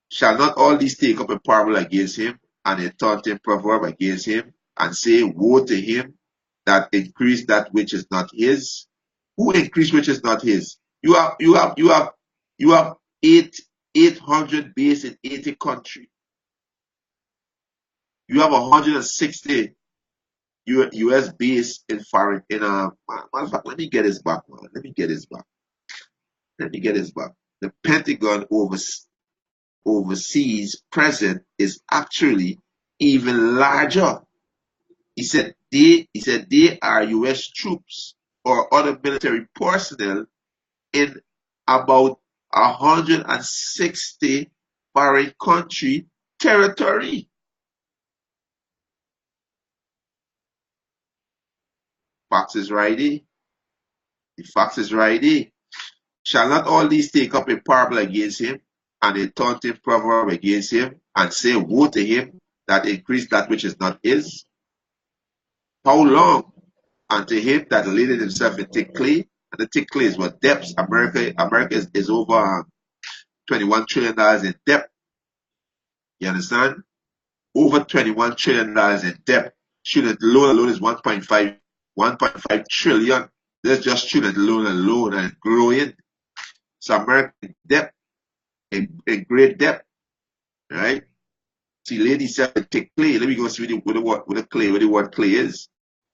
Shall not all these take up a parable against him, and a taunting proverb against him, and say, woe to him that increase that which is not his? Who increase which is not his? You have 800 base in 80 countries. You have 160 US base in foreign in matter of fact, let me get his back, man. Let me get his back. Let me get his back. The Pentagon overseas present is actually even larger. He said they are US troops or other military personnel in about 160 foreign country territory. Facts is right there. The facts is right there. Shall not all these take up a parable against him, and a taunting proverb against him, and say, woe to him that increased that which is not his? How long? And to him that laded himself in thick clay, and the thick clay is what depths. America is over $21 trillion in debt. You understand? Over $21 trillion in debt. Student loan alone is 1.5 trillion. That's just student loan alone and growing. So America in debt, in great debt, right? See, lady said take clay. Let me go see what the clay, what the word clay is,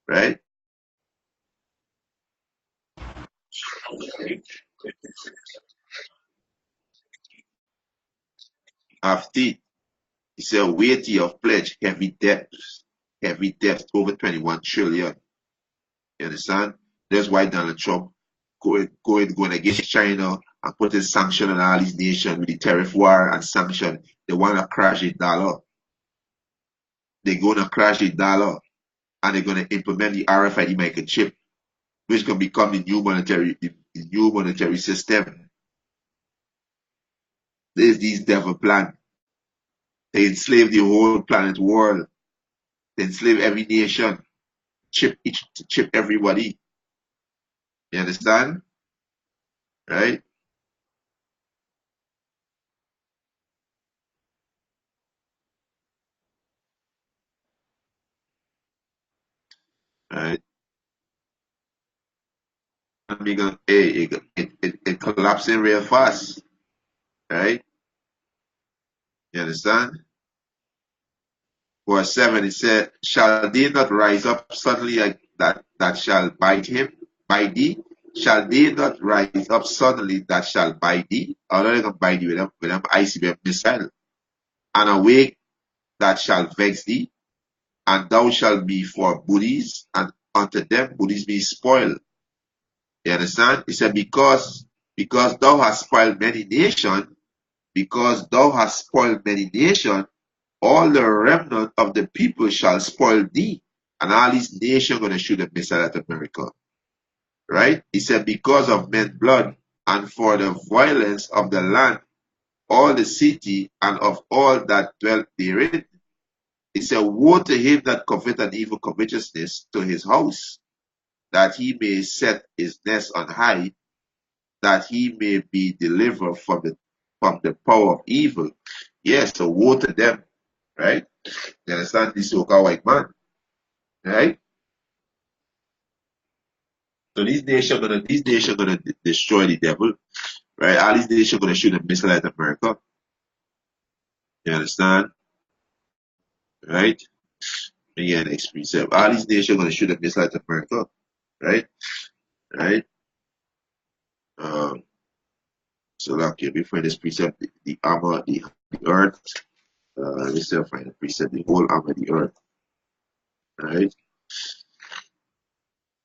right? After he said weighty of pledge, heavy debt over 21 trillion. You understand? That's why Donald Trump going against China and putting sanction on all these nations with the tariff war and sanction. They want to crash the dollar. They're going to crash the dollar, and they're going to implement the RFID microchip, which can become the new monetary system. There's these devil plan. They enslave the whole planet world. They enslave every nation, chip everybody. You understand? Right? Right? And because it collapsing real fast. Right? You understand? Verse 7, it said, shall they not rise up suddenly like that shall bite thee? Shall they not rise up suddenly that shall bite thee? Or not even bite thee with them ICBM missile, and awake that shall vex thee, and thou shalt be for booties, and unto them booties be spoiled. You understand? He said, because thou hast spoiled many nations, because thou hast spoiled many nations, all the remnant of the people shall spoil thee, and all these nations gonna shoot a missile at America. Right? He said, because of men's blood, and for the violence of the land, all the city, and of all that dwell therein. He said, woe to him that commit an evil covetousness to his house, that he may set his nest on high, that he may be delivered from the power of evil. Yes, so woe to them, right? You understand this so-called white man, right? So these nations gonna destroy the devil, right? All these nations gonna shoot a missile at America. You understand, right? Again, next precept. All these nations gonna shoot a missile at America, right? Right? Um, so like here, before this precept, the armor, the earth. Let me still find the precept, the whole armor of the earth, right?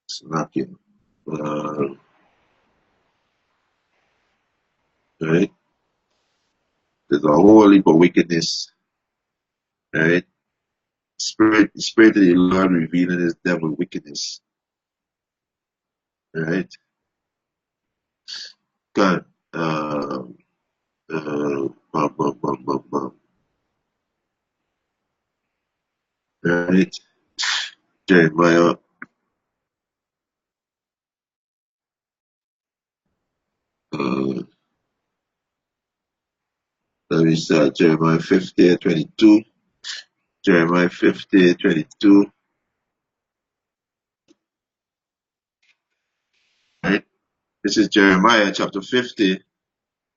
So like here, uh, right? There's a whole heap of wickedness, right? The spirit of the Lord revealing his devil wickedness, right? God, right? Jeremiah, Let me start Jeremiah 50:22. Jeremiah 50:22. Right? This is Jeremiah chapter 50,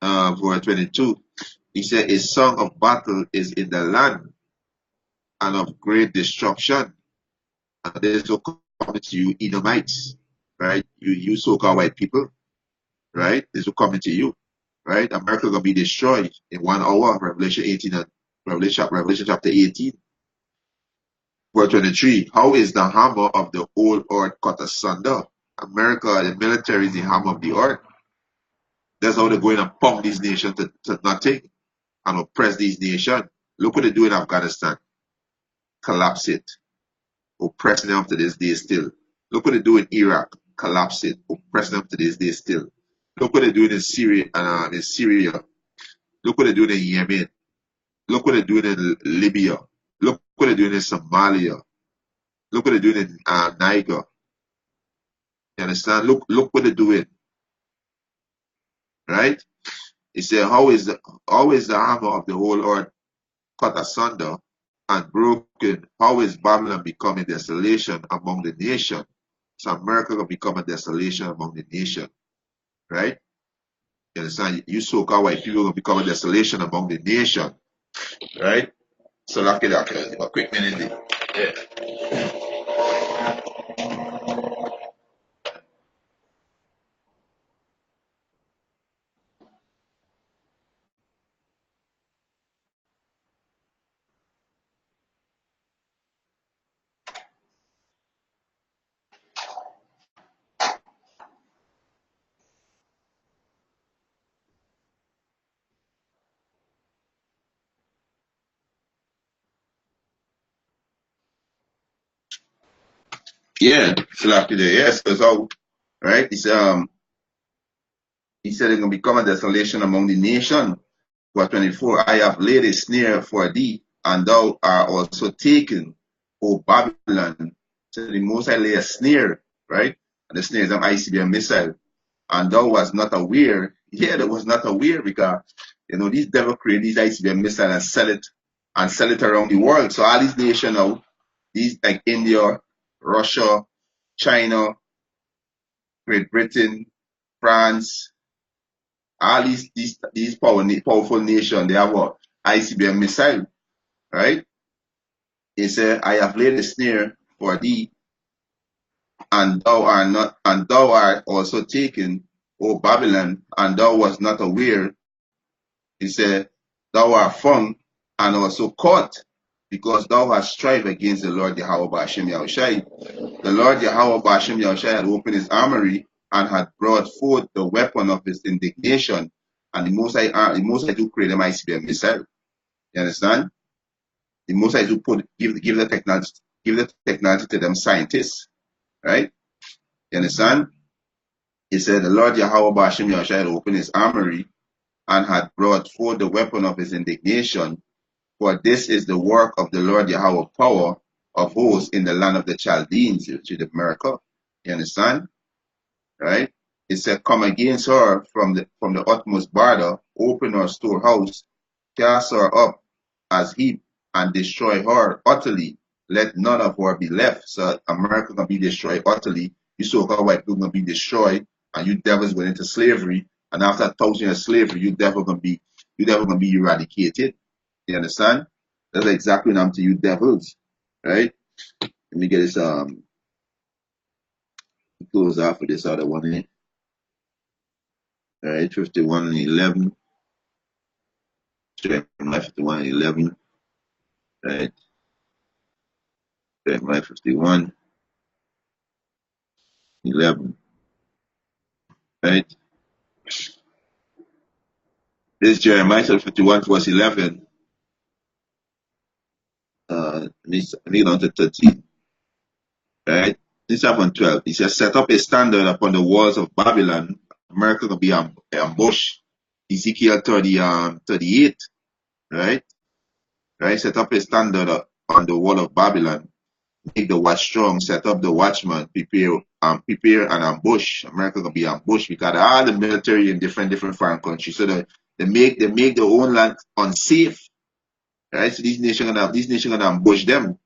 verse 22. He said, a song of battle is in the land and of great destruction. And this will come to you, Edomites, right? You so-called white people, right? This will come into you, right? America gonna be destroyed in 1 hour. Revelation 18 and Revelation chapter 18, verse 23. How is the hammer of the whole earth cut asunder? America, the military is the hammer of the earth. That's how they're going to pump these nations to nothing and oppress these nations. Look what they do in Afghanistan. Collapse it. Oppressing them to this day still. Look what they do in Iraq. Collapse it. Oppressing them to this day still. Look what they're doing in Syria. Look what they're doing in Yemen. Look what they're doing in Libya. Look what they're doing in Somalia. Look what they're doing in Niger. You understand? Look what they're doing. Right? He said, how is the hammer of the whole earth cut asunder and broken? How is Babylon becoming desolation among the nation? So America will become a desolation among the nation. Right? You understand? You so-called white people will become a desolation among the nation. Right? So look at that. A quick minute. Yeah. Yeah, Salaki there. Yes, because how, right? He said it's gonna become a desolation among the nation. Verse 24, I have laid a snare for thee, and thou art also taken, O Babylon. So the Most High lay a snare, right? And the snare is an ICBM missile. And thou was not aware. Yeah, that was not aware because these devil create these ICBM missiles and sell it around the world. So all these nations now, these like India, Russia, China, Great Britain, France, all these powerful nations, they have what? ICBM missile, right? He said, I have laid a snare for thee, and thou art also taken, O Babylon, and thou was not aware. He said, thou art found and also caught, because thou hast strive against the Lord Yahweh Ba'ashem Yahushai. The Lord Yahweh Ba'ashem Yahushai had opened his armory and had brought forth the weapon of his indignation. And the Most High do create them ICBM missile. You understand? The Most High do give the technology to them scientists. Right? You understand? He said, the Lord Yahweh Ba'ashem Yahushai had opened his armory and had brought forth the weapon of his indignation. For this is the work of the Lord Yahweh power of hosts in the land of the Chaldeans, which is America. You understand? Right? It said, come against her from the utmost border, open her storehouse, cast her up as heap, and destroy her utterly. Let none of her be left. So America gonna be destroyed utterly. You so-called white people gonna be destroyed, and you devils went into slavery. And after 1,000 years of slavery, you devil gonna be eradicated. You understand? That's exactly what happened to you devils, right? Let me get this close off with this other one here. All right, 51 and 11. Jeremiah 51 and 11. Right. Jeremiah 51, 11. Right. This Jeremiah 51 verse 11. Read on to 13. Right. This up on 12. It says, set up a standard upon the walls of Babylon. America will be ambushed. Ezekiel 38. Right. Right. Set up a standard on the wall of Babylon. make the watch strong, set up the watchman, prepare an ambush. America gonna be ambushed because all the military in different foreign countries. So they make their own land unsafe. Right? So these nations gonna ambush them,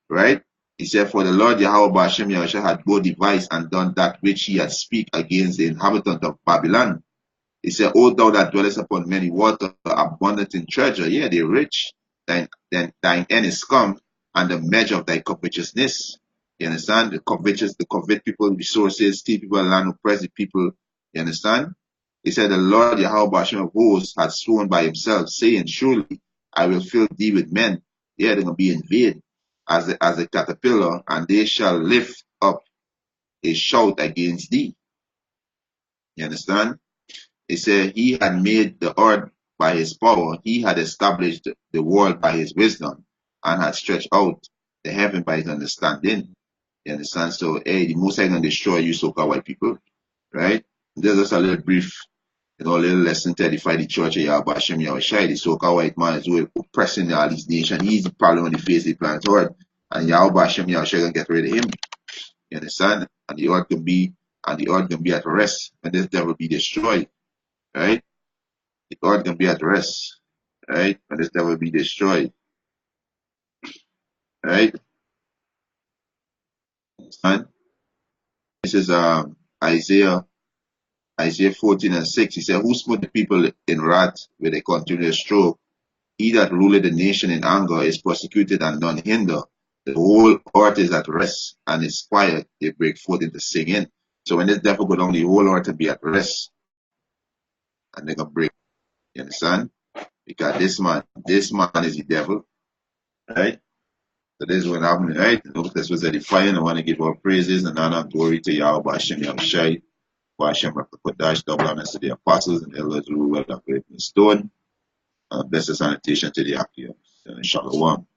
right? He said, for the Lord Yahweh Bashem Yahushua had both devised and done that which he had speak against the inhabitant of Babylon. He said, O thou that dwellest upon many waters, abundant in treasure, yeah, they're rich, thine end is come, and the measure of thy covetousness. You understand? The covet people, resources, steal people, land, oppress the people. You understand? He said, the Lord Yahweh Bashem of hosts had sworn by himself, saying, surely I will fill thee with men. Yeah, they're going to be invaded as a caterpillar, and they shall lift up a shout against thee. You understand? He said he had made the earth by his power. He had established the world by his wisdom and had stretched out the heaven by his understanding. You understand? So, hey, the Most High going to destroy you, so-called white people, right? There's just a little brief, little lesson to edify the church of Yahweh Hashem Yahushai. The so-called white man is who oppressing all these nations. He's the problem on the face of the planet Earth. And Yahweh Hashem Yahushai going to get rid of him. You understand? And the earth can be at rest when this devil be destroyed. Right? The earth can be at rest. Right? When this devil be destroyed. Right? And this is Isaiah 14:6. He said, who smote the people in wrath with a continuous stroke? He that ruleth the nation in anger is persecuted and none hinder. The whole earth is at rest and is quiet. They break forth into singing. So when this devil go down, the whole earth will be at rest. And they're gonna break. You understand? Because this man is the devil. Right? So this is what happened, right? This was edifying. I want to give all praises and honor and glory to Yahweh Hashem Yahushai. Hashem Kodash, double honors to the apostles and elders who were up in stone. Best sanitation to the Akim. Shalom.